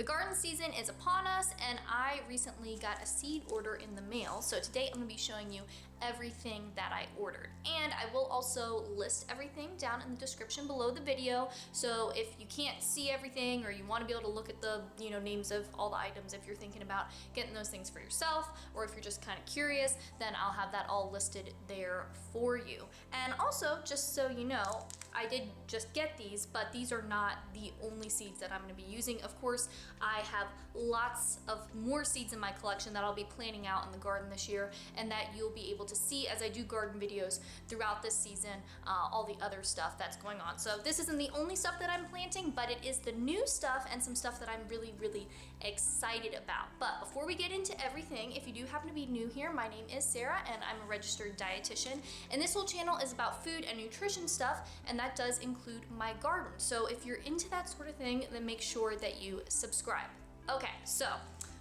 The garden season is upon us, and I recently got a seed order in the mail. So today I'm gonna be showing you everything that I ordered. And I will also list everything down in the description below the video. So if you can't see everything or you wanna be able to look at the names of all the items, if you're thinking about getting those things for yourself, or if you're just kind of curious, then I'll have that all listed there for you. And also, just so you know, I did just get these, but these are not the only seeds that I'm gonna be using. Of course, I have lots of more seeds in my collection that I'll be planting out in the garden this year, and that you'll be able to see as I do garden videos throughout this season, all the other stuff that's going on. So this isn't the only stuff that I'm planting, but it is the new stuff and some stuff that I'm really, really excited about. But before we get into everything, if you do happen to be new here, my name is Sarah and I'm a registered dietitian, and this whole channel is about food and nutrition stuff, and that does include my garden. So if you're into that sort of thing, then make sure that you subscribe. Okay, so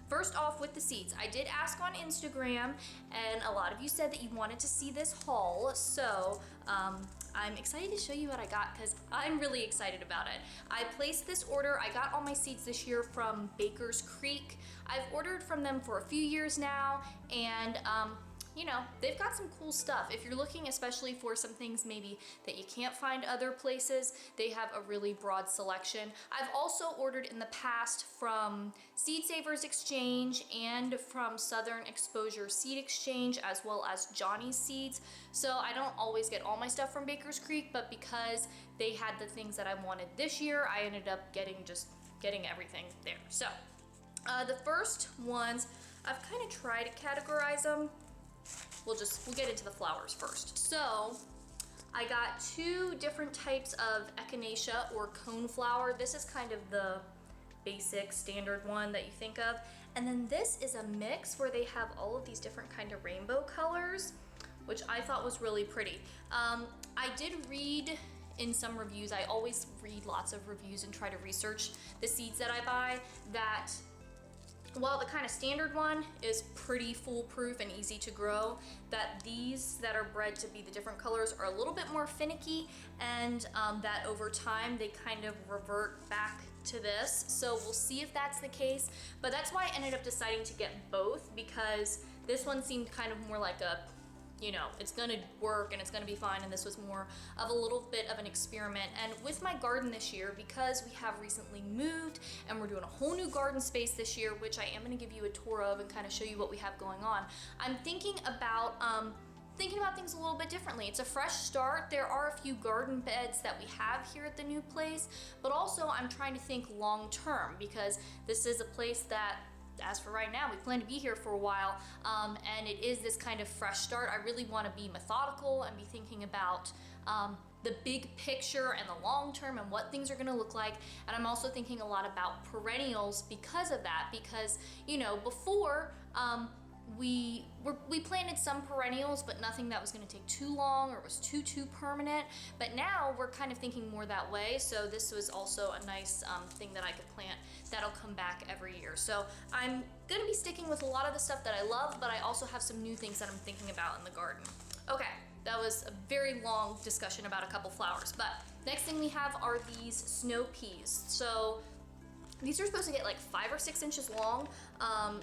first off with the seeds, I did ask on Instagram, and a lot of you said that you wanted to see this haul, so I'm excited to show you what I got because I'm really excited about it. I placed this order. I got all my seeds this year from Baker Creek. I've ordered from them for a few years now, and they've got some cool stuff. If you're looking especially for some things maybe that you can't find other places, they have a really broad selection. I've also ordered in the past from Seed Savers Exchange and from Southern Exposure Seed Exchange, as well as Johnny's Seeds. So I don't always get all my stuff from Baker's Creek, but because they had the things that I wanted this year, I ended up getting everything there. So the first ones, I've kind of tried to categorize them. We'll get into the flowers first. So I got two different types of echinacea or coneflower. This is kind of the basic standard one that you think of. And then this is a mix where they have all of these different kind of rainbow colors, which I thought was really pretty. I did read in some reviews, I always read lots of reviews and try to research the seeds that I buy, that while the kind of standard one is pretty foolproof and easy to grow, that these that are bred to be the different colors are a little bit more finicky, and that over time they kind of revert back to this. So we'll see if that's the case, but that's why I ended up deciding to get both, because this one seemed kind of more like a, it's gonna work and it's gonna be fine, and this was more of a little bit of an experiment. And with my garden this year, because we have recently moved and we're doing a whole new garden space this year, which I am gonna give you a tour of and kind of show you what we have going on, I'm thinking about things a little bit differently. It's a fresh start. There are a few garden beds that we have here at the new place, but also I'm trying to think long term, because this is a place that, as for right now, we plan to be here for a while, and it is this kind of fresh start. I really want to be methodical and be thinking about the big picture and the long term and what things are going to look like. And I'm also thinking a lot about perennials because of that, because before we planted some perennials, but nothing that was going to take too long or was too permanent. But now we're kind of thinking more that way. So this was also a nice thing that I could plant that'll come back every year. So I'm going to be sticking with a lot of the stuff that I love, but I also have some new things that I'm thinking about in the garden. Okay, that was a very long discussion about a couple flowers. But next thing we have are these snow peas. So these are supposed to get like 5 or 6 inches long,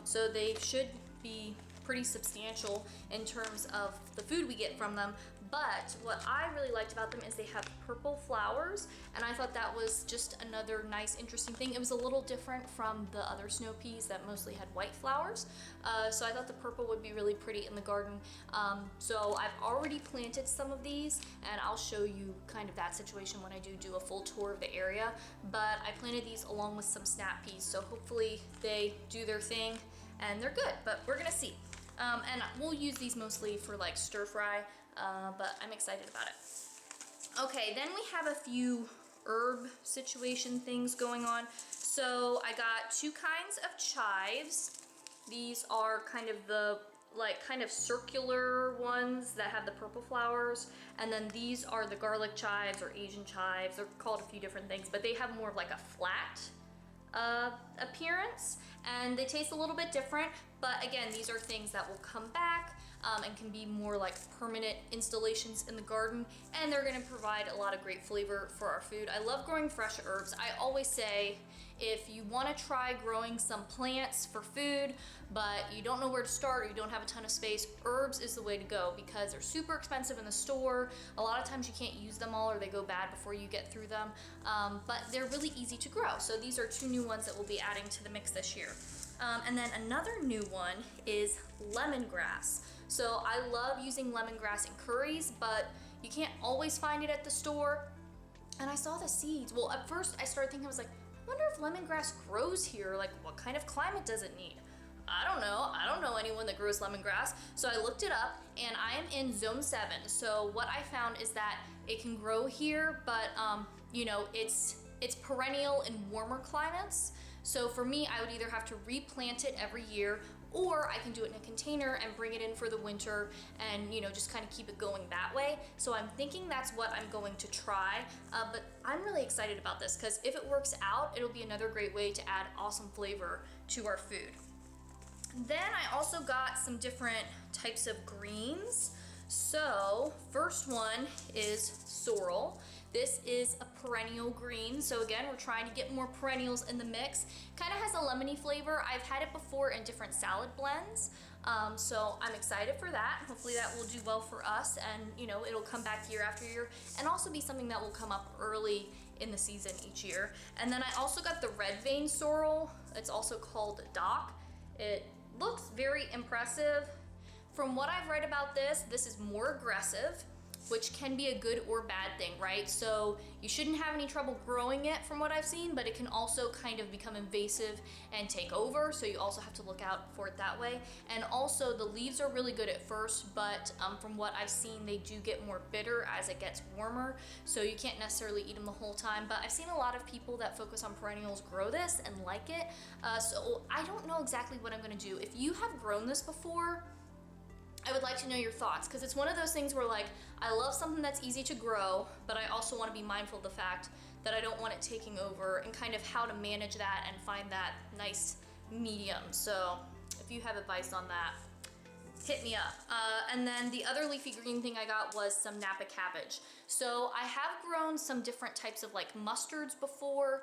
so they should be pretty substantial in terms of the food we get from them. But what I really liked about them is they have purple flowers, and I thought that was just another nice, interesting thing. It was a little different from the other snow peas that mostly had white flowers, so I thought the purple would be really pretty in the garden. So I've already planted some of these, and I'll show you kind of that situation when I do a full tour of the area. But I planted these along with some snap peas, so hopefully they do their thing and they're good, but we're gonna see. And we'll use these mostly for like stir fry, but I'm excited about it. Okay, then we have a few herb situation things going on. So I got 2 kinds of chives. These are kind of the kind of circular ones that have the purple flowers, and then these are the garlic chives or Asian chives. They're called a few different things, but they have more of like a flat appearance, and they taste a little bit different. But again, these are things that will come back and can be more like permanent installations in the garden, and they're going to provide a lot of great flavor for our food. I love growing fresh herbs. I always say if you want to try growing some plants for food, but you don't know where to start or you don't have a ton of space, herbs is the way to go because they're super expensive in the store. A lot of times you can't use them all or they go bad before you get through them, but they're really easy to grow. So these are 2 new ones that we'll be adding to the mix this year. And then another new one is lemongrass. So I love using lemongrass in curries, but you can't always find it at the store. And I saw the seeds. Well, at first I started thinking, I was like, I wonder if lemongrass grows here. Like, what kind of climate does it need? I don't know. I don't know anyone that grows lemongrass. So I looked it up and I am in zone 7. So what I found is that it can grow here, but you know, it's perennial in warmer climates. So for me, I would either have to replant it every year, or I can do it in a container and bring it in for the winter and, you know, just kind of keep it going that way. So I'm thinking that's what I'm going to try, but I'm really excited about this because if it works out, it'll be another great way to add awesome flavor to our food. Then I also got some different types of greens. So first one is sorrel. This is a perennial green. So again, we're trying to get more perennials in the mix. Kind of has a lemony flavor. I've had it before in different salad blends. So I'm excited for that. Hopefully that will do well for us and, you know, it'll come back year after year and also be something that will come up early in the season each year. And then I also got the red vein sorrel. It's also called Doc. It looks very impressive. From what I've read about this is more aggressive, which can be a good or bad thing, right? So you shouldn't have any trouble growing it from what I've seen, but it can also kind of become invasive and take over. So you also have to look out for it that way. And also the leaves are really good at first, but from what I've seen, they do get more bitter as it gets warmer. So you can't necessarily eat them the whole time, but I've seen a lot of people that focus on perennials grow this and like it. So I don't know exactly what I'm gonna do. If you have grown this before, I would like to know your thoughts because it's one of those things where like I love something that's easy to grow, but I also want to be mindful of the fact that I don't want it taking over and kind of how to manage that and find that nice medium. So if you have advice on that, hit me up. And then the other leafy green thing I got was some Napa cabbage. So I have grown some different types of like mustards before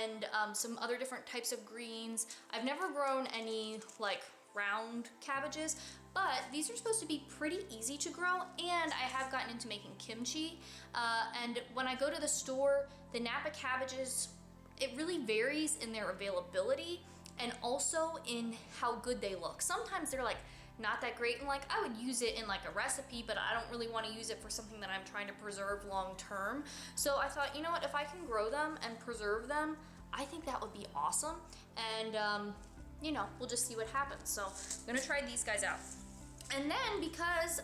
and some other different types of greens. I've never grown any like round cabbages, but these are supposed to be pretty easy to grow, and I have gotten into making kimchi. And when I go to the store, the Napa cabbages, it really varies in their availability and also in how good they look. Sometimes they're like not that great, and like I would use it in like a recipe, but I don't really want to use it for something that I'm trying to preserve long term. So I thought, you know what, if I can grow them and preserve them, I think that would be awesome. And you know, we'll just see what happens. So I'm gonna try these guys out. And then because,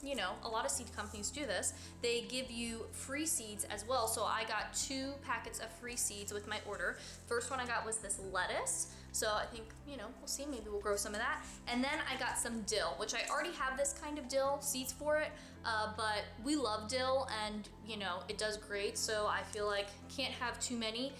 you know, a lot of seed companies do this, they give you free seeds as well. So I got 2 packets of free seeds with my order. First one I got was this lettuce. So I think, you know, we'll see, maybe we'll grow some of that. And then I got some dill, which I already have this kind of dill, seeds for it, but we love dill and, you know, it does great. So I feel like can't have too many.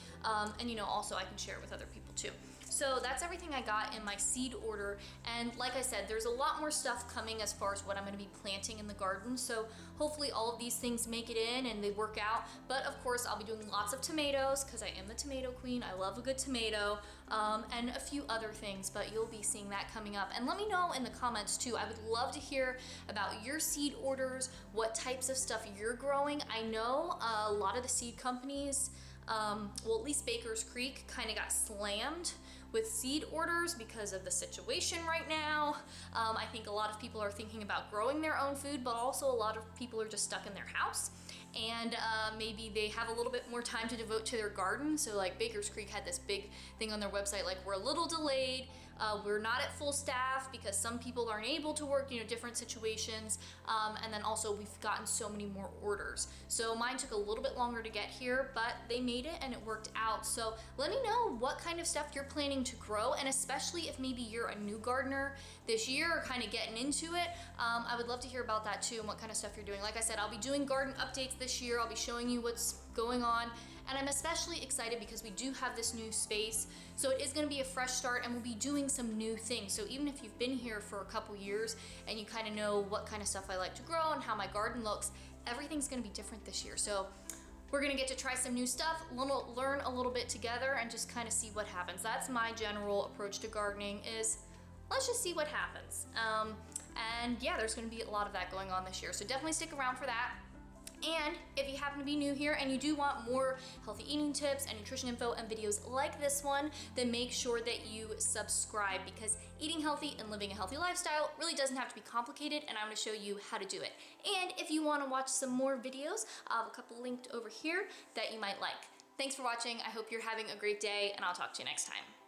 And, you know, also I can share it with other people too. So that's everything I got in my seed order. And like I said, there's a lot more stuff coming as far as what I'm gonna be planting in the garden. So hopefully all of these things make it in and they work out. But of course, I'll be doing lots of tomatoes because I am the tomato queen. I love a good tomato, and a few other things, but you'll be seeing that coming up. And let me know in the comments too. I would love to hear about your seed orders, what types of stuff you're growing. I know a lot of the seed companies, well, at least Baker Creek kind of got slammed with seed orders because of the situation right now. I think a lot of people are thinking about growing their own food, but also a lot of people are just stuck in their house and maybe they have a little bit more time to devote to their garden. So like Baker's Creek had this big thing on their website, like we're a little delayed, we're not at full staff because some people aren't able to work, you know, different situations. And then also we've gotten so many more orders. So mine took a little bit longer to get here, but they made it and it worked out. So let me know what kind of stuff you're planning to grow, and especially if maybe you're a new gardener this year or kind of getting into it. I would love to hear about that too and what kind of stuff you're doing. Like I said, I'll be doing garden updates this year. I'll be showing you what's going on. And I'm especially excited because we do have this new space. So it is gonna be a fresh start and we'll be doing some new things. So even if you've been here for a couple years and you kind of know what kind of stuff I like to grow and how my garden looks, everything's gonna be different this year. So We're gonna get to try some new stuff, learn a little bit together, and just kind of see what happens. That's my general approach to gardening, is let's just see what happens. And yeah, there's gonna be a lot of that going on this year, so definitely stick around for that. And if you happen to be new here and you do want more healthy eating tips and nutrition info and videos like this one, then make sure that you subscribe, because eating healthy and living a healthy lifestyle really doesn't have to be complicated, and I'm gonna show you how to do it. And if you wanna watch some more videos, I have a couple linked over here that you might like. Thanks for watching. I hope you're having a great day, and I'll talk to you next time.